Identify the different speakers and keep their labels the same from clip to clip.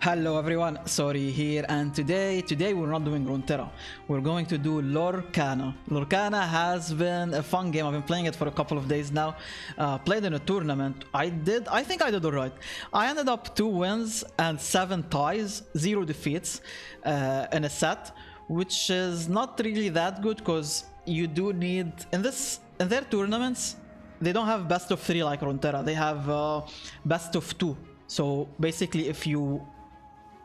Speaker 1: Hello everyone, Sorry here, and today we're not doing Runeterra. We're going to do Lorcana. Lorcana has been a fun game. I've been playing it for a couple of days now. Played in a tournament. I think I did alright. I ended up 2 wins and 7 ties, 0 defeats in a set, which is not really that good because you do need in their tournaments. They don't have best of 3 like Runeterra. They have best of 2. So basically, if you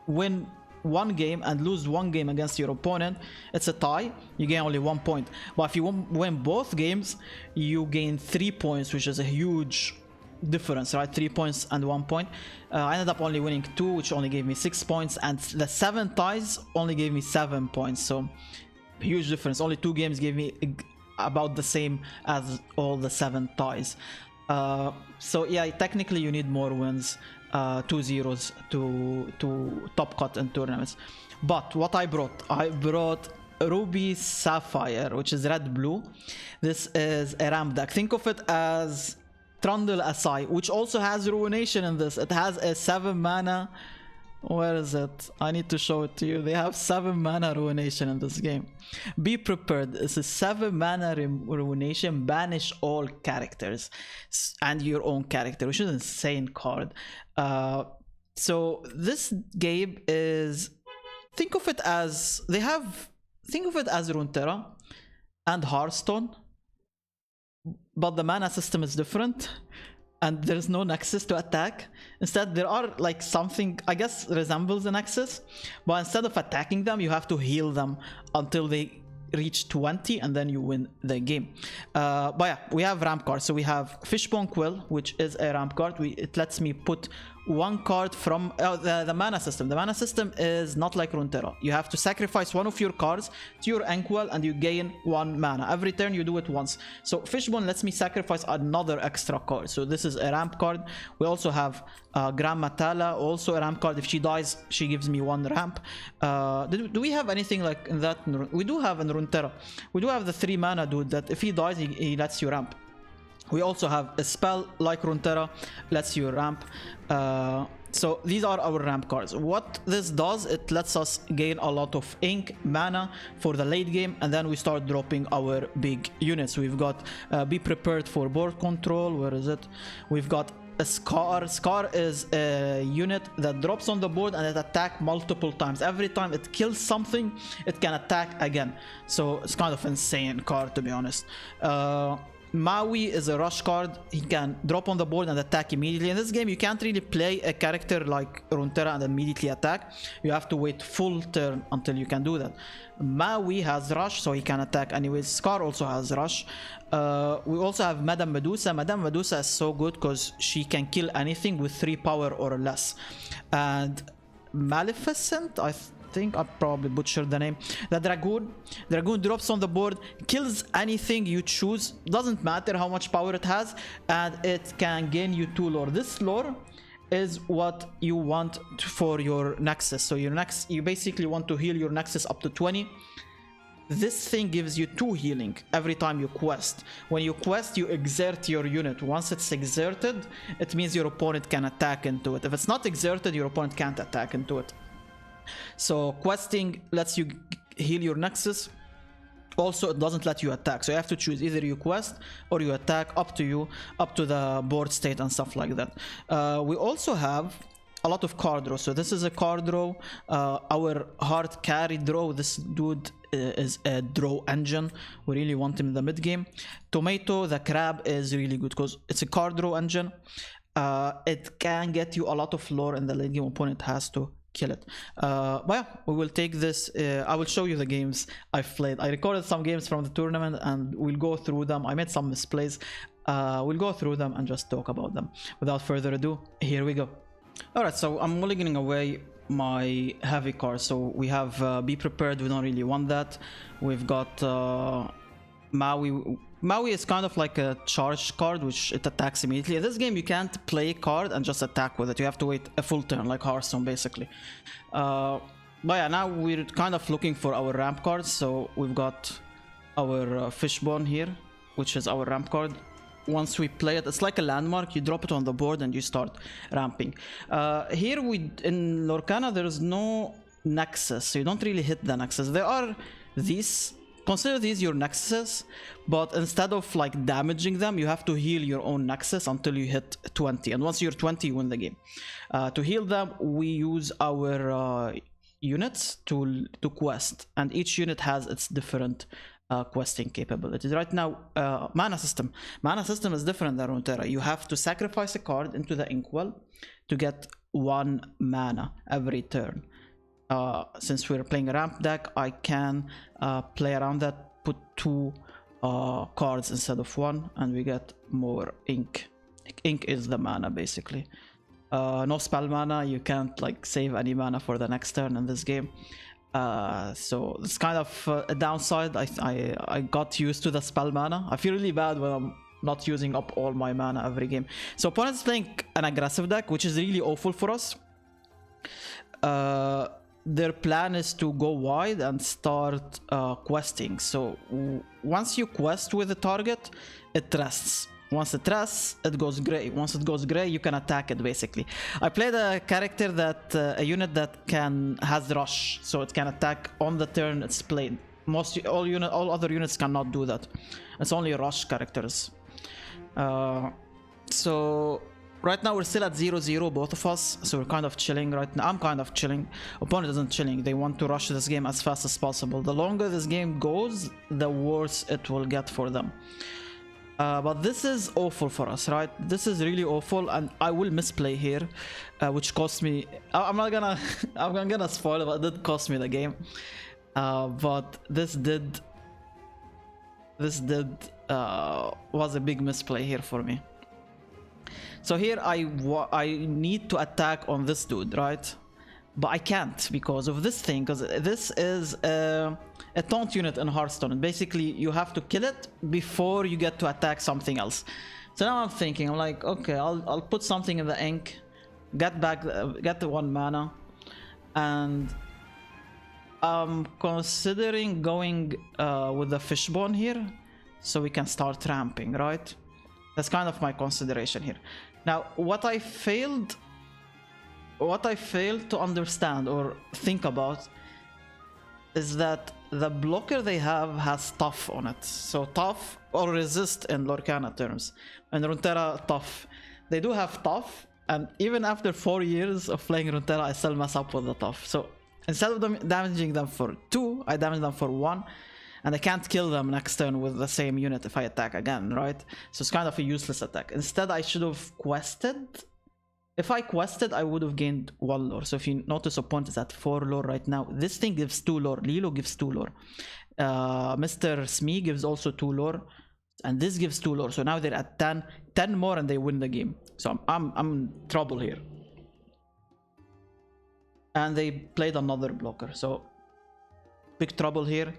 Speaker 1: win one game and lose one game against your opponent, it's a tie, you gain only 1 point. But if you win both games, you gain 3 points, which is a huge difference, right? 3 points and 1 point. I ended up only winning 2, which only gave me 6 points, and the 7 ties only gave me 7 points. So huge difference. Only 2 games gave me about the same as all the 7 ties. So yeah, technically you need more wins, 2 zeros to top cut in tournaments. But what I brought Ruby Sapphire, which is red blue. This is a ramp deck. Think of it as Trundle SI, which also has Ruination in this. It has a 7 mana. Where is it? I need to show it to you. They have 7 mana Ruination in this game. Be prepared. This is 7 mana Ruination. Banish all characters and your own character, which is an insane card. So this game is, think of it as Runeterra and Hearthstone, but the mana system is different. And there's no nexus to attack. Instead, there are like something, I guess, resembles a nexus, but instead of attacking them, you have to heal them until they reach 20, and then you win the game. But yeah, we have ramp cards. So we have Fishbone Quill, which is a ramp card. It lets me put 1 card from the mana system. The mana system is not like Runeterra. You have to sacrifice 1 of your cards to your Inkwell and you gain 1 mana. Every turn you do it once. So Fishbone lets me sacrifice another extra card. So this is a ramp card. We also have Gram Matala, also a ramp card. If she dies, she gives me 1 ramp. Do we have anything like in that? We do have in Runeterra. We do have the 3 mana dude that if he dies, he lets you ramp. We also have a spell like Runeterra, lets you ramp. So these are our ramp cards. What this does, it lets us gain a lot of ink mana for the late game, and then we start dropping our big units. We've got Be Prepared for board control. Where is it? We've got a Scar. Scar is a unit that drops on the board and it attacks multiple times. Every time it kills something, it can attack again. So it's kind of insane card, to be honest. Maui is a rush card. He can drop on the board and attack immediately. In this game, you can't really play a character like Runeterra and immediately attack. You have to wait full turn until you can do that. Maui has rush, so he can attack anyways. Scar also has rush. We also have Madame Medusa. Madame Medusa is so good because she can kill anything with 3 power or less. And Maleficent, I think I probably butchered the name. The Dragoon drops on the board, kills anything you choose, doesn't matter how much power it has, and it can gain you 2 lore. This lore is what you want for your nexus. So your next, you basically want to heal your nexus up to 20. This thing gives you 2 healing every time you quest. When you quest, you exert your unit. Once it's exerted, it means your opponent can attack into it. If it's not exerted, your opponent can't attack into it. So questing lets you heal your nexus. Also, it doesn't let you attack. So you have to choose either you quest or you attack, up to you, up to the board state and stuff like that. We also have a lot of card draw. So this is a card draw. Our hard carry draw. This dude is a draw engine. We really want him in the mid game. Tomato, the crab, is really good because it's a card draw engine. It can get you a lot of lore in the late game. Opponent has to kill it. But yeah, we will take this. I will show you the games I've played. I recorded some games from the tournament and we'll go through them. I made some misplays. We'll go through them and just talk about them. Without further ado, here we go. Alright, so I'm mulliganing away my heavy cards. So we have Be Prepared. We don't really want that. We've got Maui. Maui is kind of like a charge card, which it attacks immediately. In this game, you can't play a card and just attack with it. You have to wait a full turn, like Hearthstone, basically. But yeah, now we're kind of looking for our ramp cards. So we've got our Fishbone here, which is our ramp card. once we play it. It's like a landmark. You drop it on the board and you start ramping. Here in Lorcana there is no nexus, so you don't really hit the nexus. There are these. Consider these your nexuses, but instead of like damaging them, you have to heal your own nexus until you hit 20. And once you're 20, you win the game. To heal them, we use our units to quest, and each unit has its different questing capabilities. Right now, mana system. Mana system is different than Runeterra. You have to sacrifice a card into the inkwell to get 1 mana every turn. Since we're playing a ramp deck, I can play around that, put 2 cards instead of 1, and we get more ink. Ink is the mana basically. No spell mana, you can't like save any mana for the next turn in this game. So it's kind of a downside. I got used to the spell mana. I feel really bad when I'm not using up all my mana every game. So opponent's playing an aggressive deck, which is really awful for us. Their plan is to go wide and start questing. So once you quest with a target, it rests. Once it rests, it goes gray. Once it goes gray, you can attack it basically. I played a character that a unit that has rush, so it can attack on the turn it's played. All other units cannot do that. It's only rush characters. So right now we're still at 0-0, both of us, so we're kind of chilling right now. I'm kind of chilling. Opponent isn't chilling. They want to rush this game as fast as possible. The longer this game goes, the worse it will get for them. But this is awful for us, right? This is really awful, and I will misplay here, which cost me. I'm not gonna. I'm gonna spoil it, but it did cost me the game. But this did. Was a big misplay here for me. So here I need to attack on this dude, right? But I can't because of this thing, because this is a taunt unit in Hearthstone. And basically, you have to kill it before you get to attack something else. So now I'm thinking, I'm like, okay, I'll put something in the ink, get the 1 mana, and I'm considering going with the fishbone here, so we can start ramping, right? That's kind of my consideration here. Now, what I failed to understand or think about is that the blocker they have has tough on it. So tough or resist in Lorcana terms. And Runeterra tough. They do have tough, and even after 4 years of playing Runeterra, I still mess up with the tough. So instead of damaging them for 2, I damage them for 1. And I can't kill them next turn with the same unit if I attack again, right? So it's kind of a useless attack. Instead, I should have quested. If I quested, I would have gained 1 lore. So if you notice, opponent is at 4 lore right now. This thing gives 2 lore. Lilo gives 2 lore. Mr. Smee gives also 2 lore. And this gives 2 lore. So now they're at 10. 10 more and they win the game. So I'm in trouble here. And they played another blocker. So big trouble here.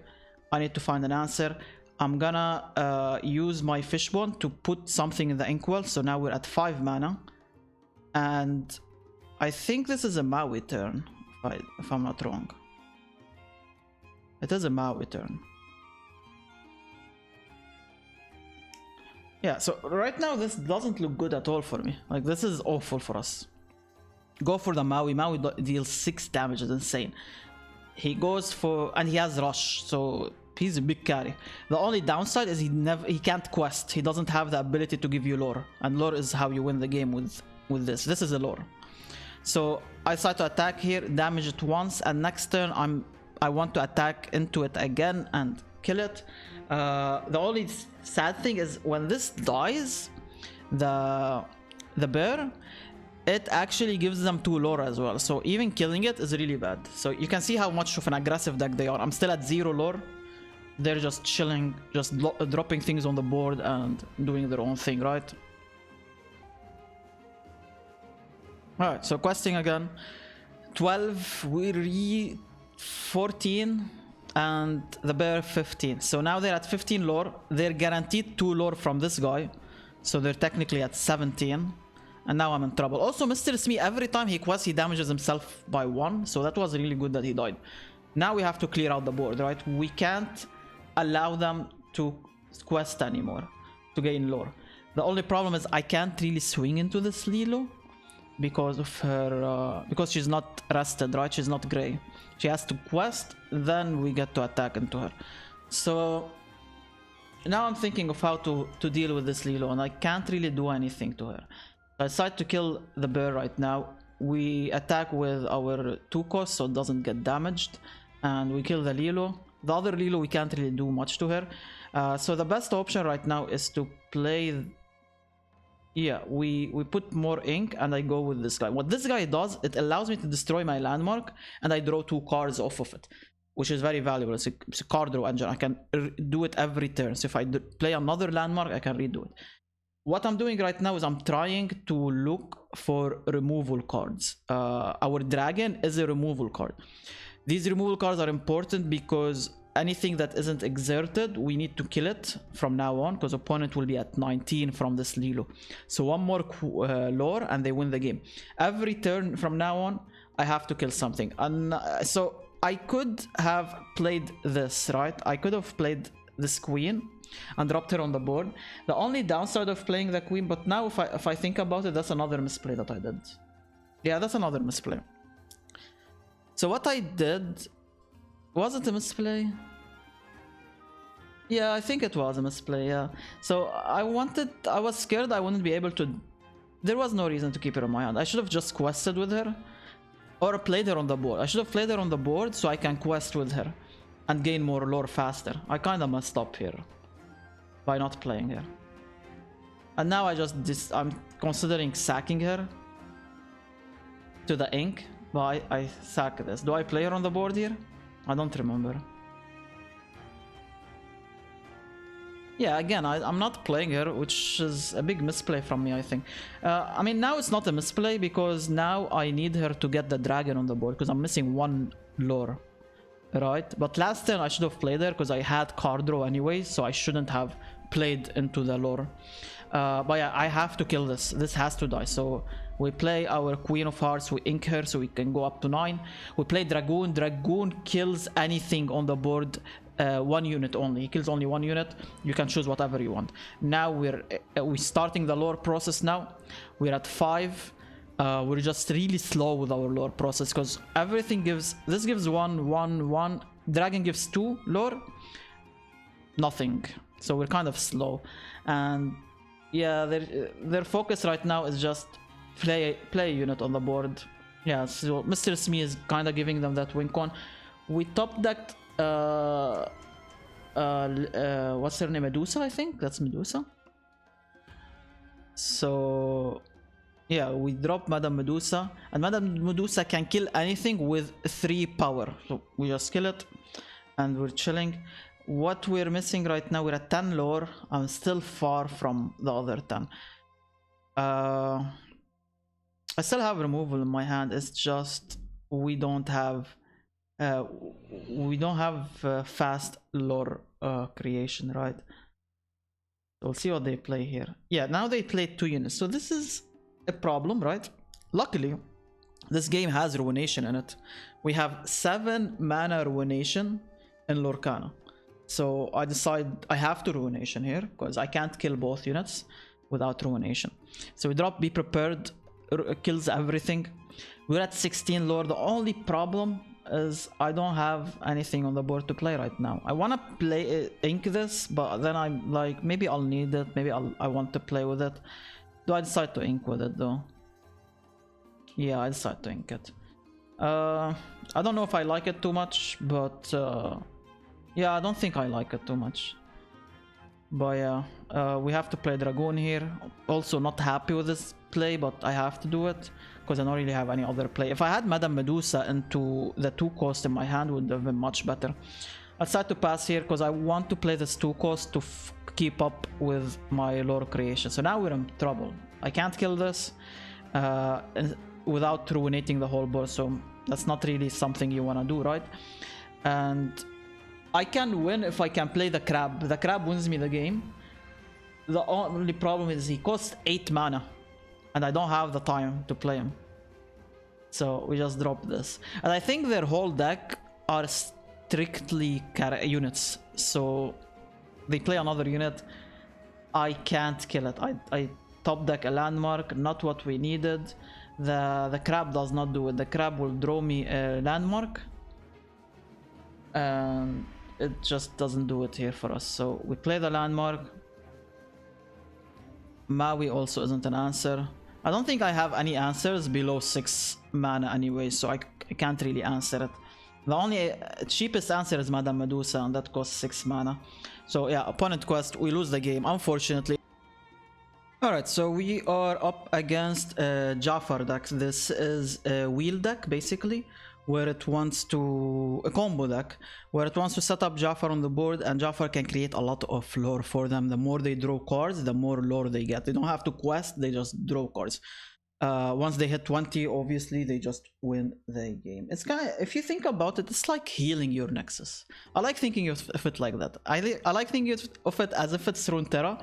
Speaker 1: I need to find an answer. I'm gonna use my fishbone to put something in the inkwell. So now we're at 5 mana. And I think this is a Maui turn, if I'm not wrong. It is a Maui turn. Yeah, so right now this doesn't look good at all for me. Like, this is awful for us. Go for the Maui. Maui deals 6 damage, it's insane. He goes for, and he has rush, so he's a big carry. The only downside is he can't quest. He doesn't have the ability to give you lore, and lore is how you win the game with this. This is a lore. So I decide to attack here, damage it once, and next turn I want to attack into it again and kill it. The only sad thing is when this dies, the bear, it actually gives them 2 lore as well. So even killing it is really bad. So you can see how much of an aggressive deck they are. I'm still at 0 lore. They're just chilling, just dropping things on the board and doing their own thing, right? Alright, so questing again. 12, we're 14, and the bear 15. So now they're at 15 lore. They're guaranteed 2 lore from this guy. So they're technically at 17. And now I'm in trouble. Also, Mr. Smee, every time he quests, he damages himself by 1. So that was really good that he died. Now we have to clear out the board, right? We can't allow them to quest anymore to gain lore. The only problem is I can't really swing into this Lilo because of her, because she's not rested, right? She's not gray. She has to quest, then we get to attack into her. So now I'm thinking of how to deal with this Lilo, and I can't really do anything to her. I decide to kill the bear right now. We attack with our 2 cost so it doesn't get damaged, and we kill the Lilo. The other Lilo, we can't really do much to her. So the best option right now is to play... Yeah, we put more ink and I go with this guy. What this guy does, it allows me to destroy my landmark and I draw 2 cards off of it, which is very valuable. It's a card draw engine. I can do it every turn. So if I play another landmark, I can redo it. What I'm doing right now is I'm trying to look for removal cards. Our dragon is a removal card. These removal cards are important because anything that isn't exerted, we need to kill it from now on, because opponent will be at 19 from this Lilo. So one more lore and they win the game. Every turn from now on, I have to kill something. And so I could have played this, right? I could have played this queen and dropped her on the board. The only downside of playing the queen, but now if I think about it, that's another misplay that I did. Yeah, that's another misplay. So what I did... Was it a misplay? Yeah, I think it was a misplay, yeah. So I was scared I wouldn't be able to... There was no reason to keep her in my hand. I should have just quested with her. Or played her on the board. I should have played her on the board so I can quest with her. And gain more lore faster. I kinda messed up here. By not playing her. And now I'm considering sacking her. To the ink. But I sack this. Do I play her on the board here? I don't remember. Yeah, again, I'm not playing her, which is a big misplay from me, I think. I mean, now it's not a misplay because now I need her to get the dragon on the board because I'm missing 1 lore, right? But last turn I should have played her because I had card draw anyway, so I shouldn't have played into the lore. But yeah, I have to kill this. This has to die. So we play our Queen of Hearts, we ink her so we can go up to 9. We play Dragoon. Dragoon kills anything on the board, 1 unit only. He kills only 1 unit. You can choose whatever you want. Now we're starting the lore process now. We're at 5. We're just really slow with our lore process because everything gives... This gives 1, 1, 1. Dragon gives 2 lore. Nothing. So we're kind of slow. And yeah, their focus right now is just play a unit on the board. Yeah, so Mr. Smee is kind of giving them that win con. We top decked what's her name? Medusa, I think? That's Medusa. So yeah, we drop Madame Medusa, and Madame Medusa can kill anything with 3 power. So we just kill it, and we're chilling. What we're missing right now, we're at 10 lore. I'm still far from the other 10. I still have removal in my hand. It's just we don't have fast lore creation, right? So we'll see what they play here. Yeah, now they play 2 units. So this is a problem, right? Luckily, this game has Ruination in it. We have 7 mana Ruination in Lorcana. So I decide I have to Ruination here because I can't kill both units without Ruination. So we drop Be Prepared, kills everything. We're at 16 lore. The only problem is I don't have anything on the board to play right now. I want to play ink this, but then I'm like, maybe I'll need it. Maybe I want to play with it. Do I decide to ink with it though? Yeah, I decide to ink it. I don't know if I like it too much, but yeah, I don't think I like it too much. But yeah, we have to play Dragoon here. Also not happy with this play, but I have to do it because I don't really have any other play. If I had Madame Medusa into the 2 cost in my hand, would have been much better. I decided to pass here because I want to play this 2 cost to keep up with my lore creation. So now we're in trouble. I can't kill this without ruinating the whole board. So that's not really something you want to do, right? And I can win if I can play the crab. The crab wins me the game. The only problem is he costs 8 mana. And I don't have the time to play him. So we just drop this. And I think their whole deck are strictly units. So they play another unit. I can't kill it. I top deck a landmark, not what we needed. The crab does not do it. The crab will draw me a landmark, and it just doesn't do it here for us. So we play the landmark. Maui also isn't an answer. I don't think I have any answers below 6 mana anyway, so I can't really answer it. The only cheapest answer is Madame Medusa, and that costs 6 mana. So yeah, opponent quest, we lose the game, unfortunately. Alright, so we are up against Jafar deck. This is a wheel deck, basically, where it wants to... a combo deck, where it wants to set up Jafar on the board, and Jafar can create a lot of lore for them. The more they draw cards, the more lore they get. They don't have to quest, they just draw cards. Once they hit 20, obviously, they just win the game. It's kind of, if you think about it, it's like healing your Nexus. I like thinking of it like that. I like thinking of it as if it's Runeterra,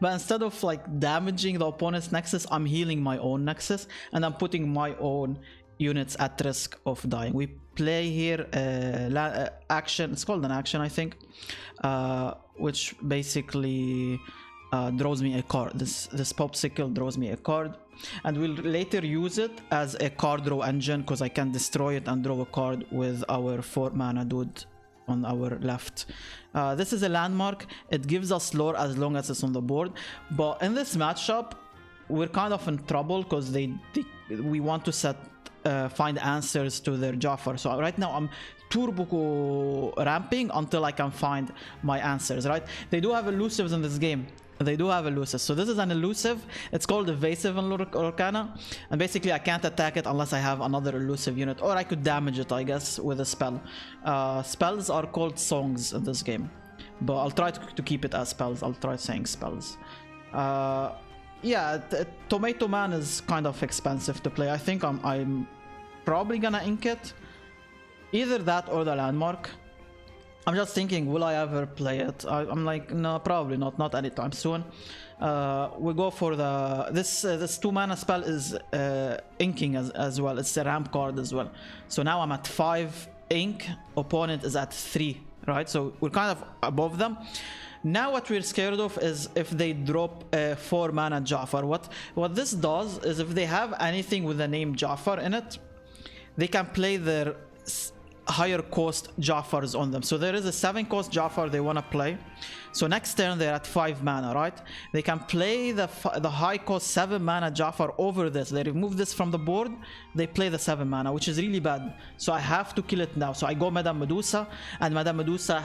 Speaker 1: but instead of like damaging the opponent's Nexus, I'm healing my own Nexus, and I'm putting my own units at risk of dying. We play here action, it's called an action, I think, which basically draws me a card. This popsicle draws me a card, and we'll later use it as a card draw engine, because I can destroy it and draw a card with our 4 mana dude on our left. This is a landmark. It gives us lore as long as it's on the board, but in this matchup we're kind of in trouble because we want to find answers to their Jafar. So right now I'm turbo ramping until I can find my answers, right? They do have elusives in this game. They do have elusives. So this is an elusive. It's called evasive in Lorcana. And basically I can't attack it unless I have another elusive unit. Or I could damage it, I guess, with a spell. Spells are called songs in this game. But I'll try to keep it as spells. I'll try saying spells. Yeah, Tomato Man is kind of expensive to play. I think I'm probably gonna ink it. Either that or the landmark. I'm just thinking, will I ever play it? I'm like, no, probably not anytime soon. We go for this 2 mana spell is inking as well. It's a ramp card as well. So now I'm at 5 ink, opponent is at 3, right? So we're kind of above them. Now what we're scared of is if they drop a 4 mana Jafar. What this does is if they have anything with the name Jafar in it, they can play their higher cost Jafars on them. So there is a 7 cost Jafar they want to play. So next turn they're at 5 mana, right? They can play the high cost 7 mana Jafar over this. They remove this from the board, they play the 7 mana, which is really bad. So I have to kill it now. So I go Madame Medusa, and Madame Medusa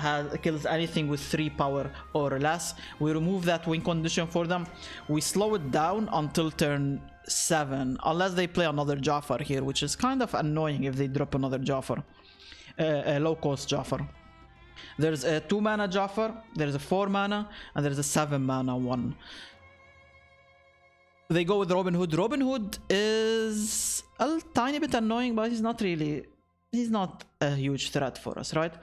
Speaker 1: kills anything with 3 power or less. We remove that win condition for them. We slow it down until turn 7, unless they play another Jafar here, which is kind of annoying if they drop another Jafar. A low cost Jafar. There's a 2 mana Jafar, there's a 4 mana, and there's a 7 mana one. They go with Robin Hood. Robin Hood is a tiny bit annoying, but he's not a huge threat for us, right?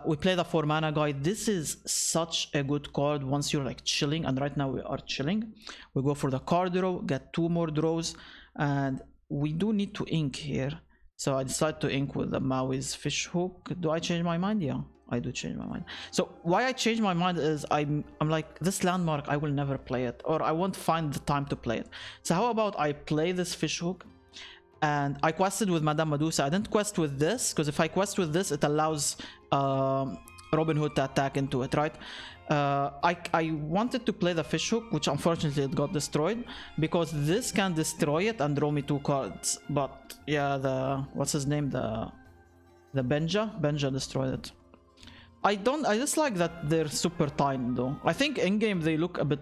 Speaker 1: We play the 4 mana guy. This is such a good card once you're like chilling, and right now we are chilling. We go for the card draw, get 2 more draws, and we do need to ink here. So I decided to ink with the Maui's fish hook. Do I change my mind? Yeah, I do change my mind. So why I changed my mind is I'm like, this landmark, I will never play it, or I won't find the time to play it. So how about I play this fish hook, and I quested with Madame Medusa. I didn't quest with this, because if I quest with this, it allows Robin Hood to attack into it, right? I wanted to play the fish hook, which unfortunately it got destroyed, because this can destroy it and draw me 2 cards. But yeah, what's his name, the Benja destroyed it. I just like that they're super tiny though. I think in game they look a bit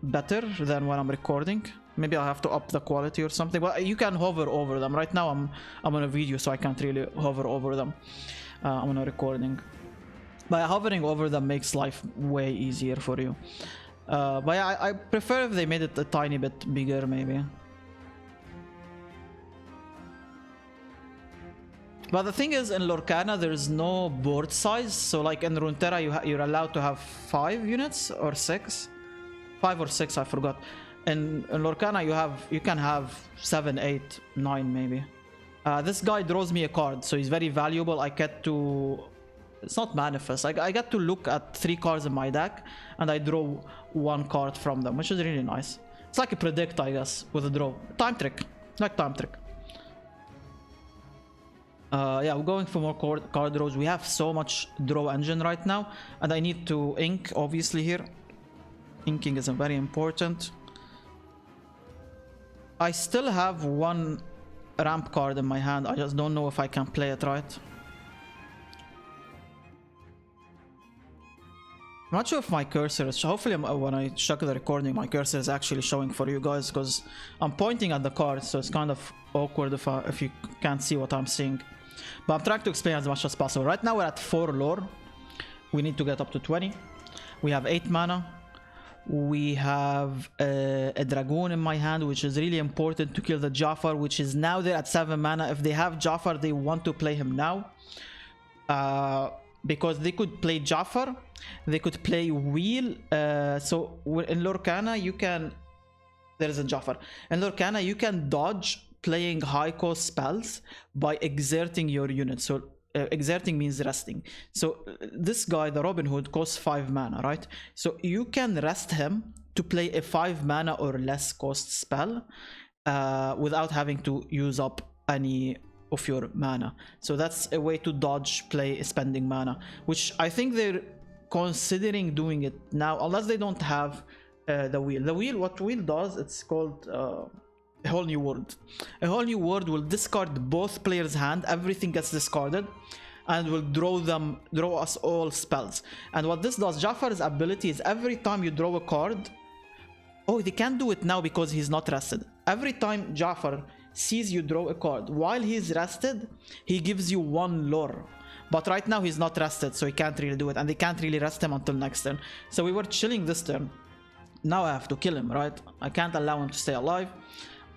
Speaker 1: better than when I'm recording. Maybe I'll have to up the quality or something, but you can hover over them. Right now I'm on a video, so I can't really hover over them. I'm on a recording. But hovering over them makes life way easier for you. But yeah, I prefer if they made it a tiny bit bigger, maybe. But the thing is, in Lorcana, there is no board size. So like in Runeterra, you're allowed to have 5 units or 6. 5 or 6, I forgot. In Lorcana, you can have 7, 8, 9 maybe. This guy draws me a card, so he's very valuable. I get to It's not manifest. I get to look at 3 cards in my deck and I draw 1 card from them, which is really nice. It's like a predict, I guess, with a draw. Time trick. Like time trick. Yeah, we're going for more card draws. We have so much draw engine right now, and I need to ink, obviously, here. Inking is very important. I still have 1 ramp card in my hand. I just don't know if I can play it right. I'm not sure if my cursor is... Hopefully when I check the recording, my cursor is actually showing for you guys, because I'm pointing at the cards, so it's kind of awkward if you can't see what I'm seeing. But I'm trying to explain as much as possible. Right now we're at 4 lore. We need to get up to 20. We have 8 mana. We have a Dragoon in my hand, which is really important to kill the Jafar, which is now there at 7 mana. If they have Jafar, they want to play him now. Because they could play Jafar, they could play Wheel. So in Lorcana, you can... There is a Jafar. In Lorcana, you can dodge playing high cost spells by exerting your unit. So exerting means resting. So this guy, the Robin Hood, costs 5 mana, right? So you can rest him to play a 5 mana or less cost spell without having to use up any of your mana. So that's a way to dodge play spending mana, which I think they're considering doing it now, unless they don't have the wheel. The wheel, what wheel does, it's called a whole new world. A whole new world will discard both players' hand, everything gets discarded, and will draw us all spells. And what this does, Jafar's ability is every time you draw a card... Oh, they can't do it now because he's not rested. Every time Jafar sees you draw a card while he's rested, he gives you 1 lore. But right now he's not rested, so he can't really do it, and they can't really rest him until next turn. So we were chilling this turn. Now I have to kill him, right? I can't allow him to stay alive.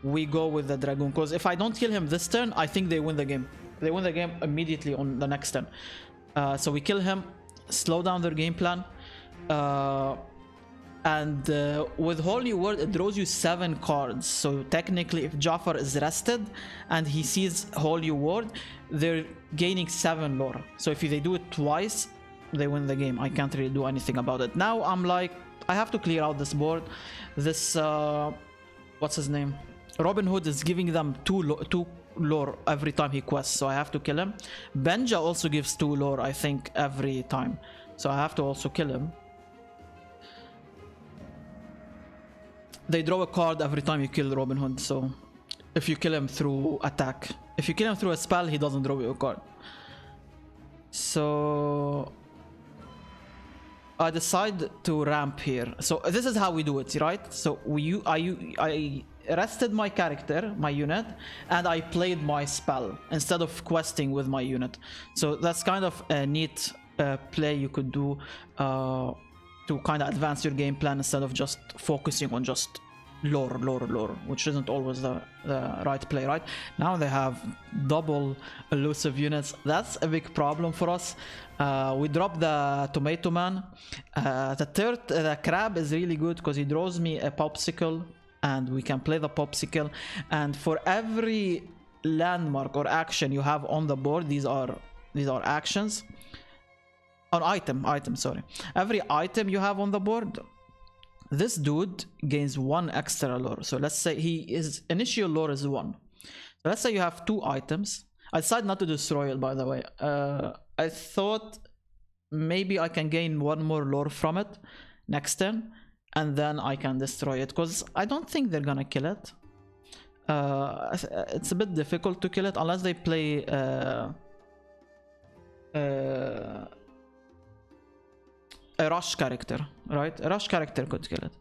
Speaker 1: We go with the Dragoon, because if I don't kill him this turn, I think they win the game. They win the game immediately on the next turn. So we kill him, slow down their game plan. And with Whole New World, it draws you 7 cards. So technically, if Jafar is rested and he sees Whole New World, they're gaining 7 lore. So if they do it twice, they win the game. I can't really do anything about it. Now I'm like, I have to clear out this board. This, what's his name? Robin Hood is giving them 2 lore every time he quests, so I have to kill him. Benja also gives 2 lore, I think, every time. So I have to also kill him. They draw a card every time you kill Robin Hood, so if you kill him through attack. If you kill him through a spell, he doesn't draw you a card. So I decide to ramp here. So this is how we do it, right? So I rested my character, my unit, and I played my spell instead of questing with my unit. So that's kind of a neat play you could do to kind of advance your game plan instead of just focusing on just lore, which isn't always the right play, right? Now they have double elusive units. That's a big problem for us. We drop the Tomato Man. The Crab is really good because he draws me a Popsicle, and we can play the Popsicle. And for every landmark or action you have on the board, these are actions. An item, sorry. Every item you have on the board, this dude gains 1 extra lore. So let's say his initial lore is 1. So let's say you have 2 items. I decided not to destroy it, by the way. I thought maybe I can gain 1 more lore from it next turn, and then I can destroy it, because I don't think they're gonna kill it. It's a bit difficult to kill it unless they play a rush character, right? A rush character could kill it.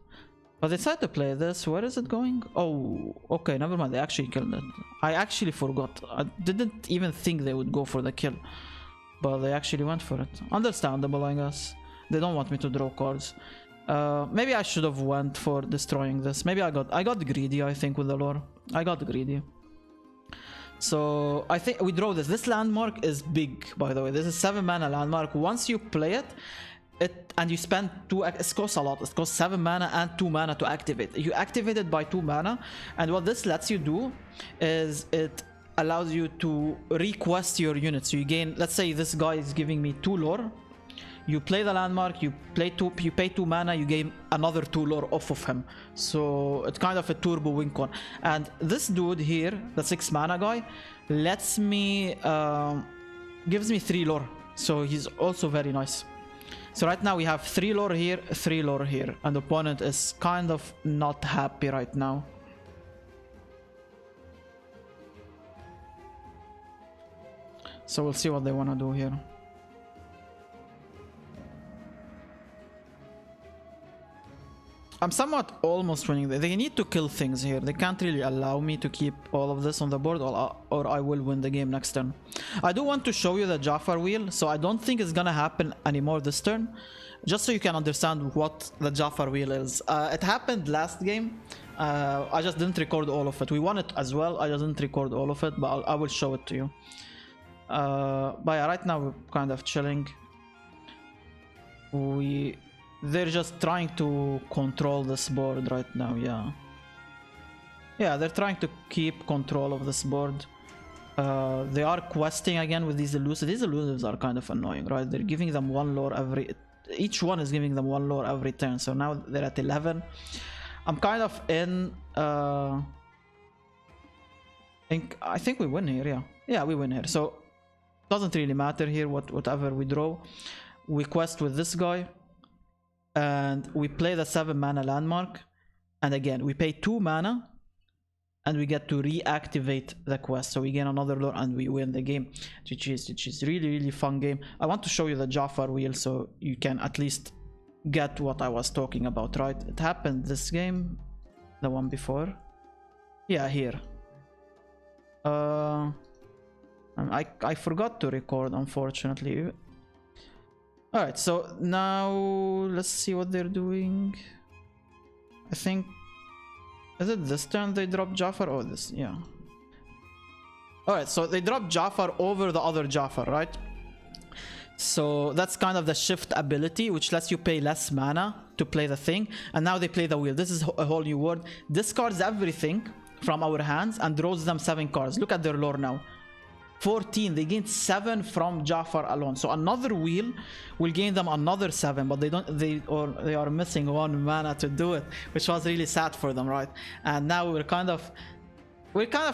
Speaker 1: But they decided to play this. Where is it going? Oh, okay, never mind. They actually killed it. I actually forgot. I didn't even think they would go for the kill. But they actually went for it. Understandable, I guess. They don't want me to draw cards. Maybe I should have went for destroying this. Maybe I got greedy, I think, with the lore. I got greedy. So I think we draw this. This landmark is big, by the way. This is 7 mana landmark. Once you play it, and you spend 2, it costs a lot. It costs 7 mana and 2 mana to activate. You activate it by 2 mana, and what this lets you do is it allows you to request your units. So you gain, let's say this guy is giving me 2 lore. You play the landmark, you pay 2 mana, you gain another 2 lore off of him. So it's kind of a turbo win con. And this dude here, the 6 mana guy, lets me gives me 3 lore. So he's also very nice. So right now we have 3 lore here, 3 lore here, and the opponent is kind of not happy right now. So we'll see what they want to do here. I'm somewhat almost winning. They need to kill things here. They can't really allow me to keep all of this on the board, or I will win the game next turn. I do want to show you the Jafar wheel, so I don't think it's gonna happen anymore this turn. Just so you can understand what the Jafar wheel is. It happened last game. I just didn't record all of it. We won it as well. I just didn't record all of it, but I will show it to you. But yeah, right now we're kind of chilling. They're just trying to control this board right now, yeah. Yeah, they're trying to keep control of this board. They are questing again with these elusives. These elusives are kind of annoying, right? They're giving them 1 lore every... Each one is giving them 1 lore every turn, so now they're at 11. I'm kind of in... I think we win here, yeah. Yeah, we win here, so... Doesn't really matter here whatever we draw. We quest with this guy. And we play the 7 mana landmark, and again we pay 2 mana and we get to reactivate the quest, so we gain another lore and we win the game. Which is really fun game. I want to show you the Jafar wheel so you can at least get what I was talking about, right? It happened this game, the one before, yeah, here. I forgot to record, unfortunately. Alright, so now let's see what they're doing. I think... Is it this turn they drop Jafar? Oh, this, yeah. Alright, so they drop Jafar over the other Jafar, right? So that's kind of the shift ability, which lets you pay less mana to play the thing. And now they play the wheel. This is a whole new world. Discards everything from our hands and draws them 7 cards. Look at their lore now. 14, they gained 7 from Jafar alone. So another wheel will gain them another 7, but they are missing 1 mana to do it, which was really sad for them, right? And now we're kind of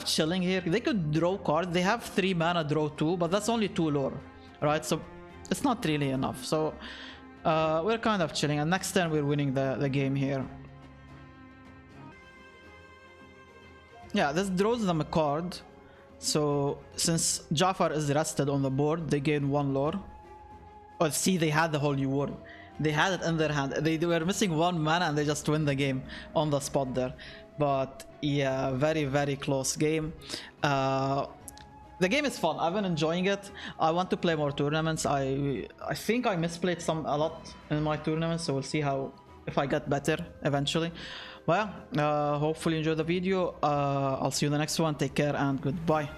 Speaker 1: chilling here. They could draw cards. They have 3 mana, draw 2, but that's only 2 lore, right? So it's not really enough. So we're kind of chilling, and next turn we're winning the game here. Yeah, this draws them a card. So since Jafar is rested on the board, they gain 1 lore. Oh, see, they had the whole new world. They had it in their hand. They were missing 1 mana and they just win the game on the spot there. But yeah, very close game. The game is fun. I've been enjoying it. I want to play more tournaments. I think I misplayed a lot in my tournaments, so we'll see if I get better eventually. Well, hopefully you enjoyed the video. I'll see you in the next one. Take care and goodbye.